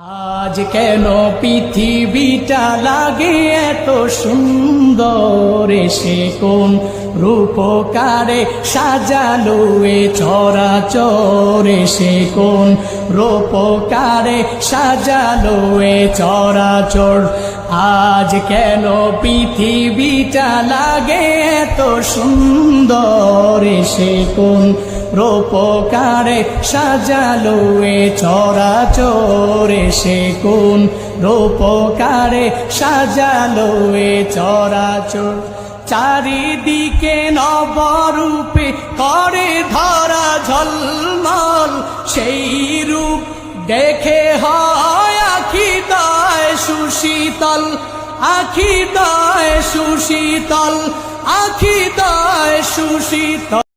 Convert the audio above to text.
আজ কেন পৃথিবীটা লাগে এত সুন্দর, এসে কোন রূপকারে সাজালো এ চরাচর, এসে কোন রূপকারে সাজালো এ চরাচর। আজ কেন পৃথিবীটা লাগে এত সুন্দর, এসে কোন রূপকারে সাজালো এ চরাচর, এসে কোন রূপকারে সাজালো এ চরাচর। চারিদিকে নবরূপে করে ধরা ঝলমল, সেই রূপ দেখে হয় আখি দয় সুশীতল, আখি দয় সুশীতল, আখি দয় সুশীতল।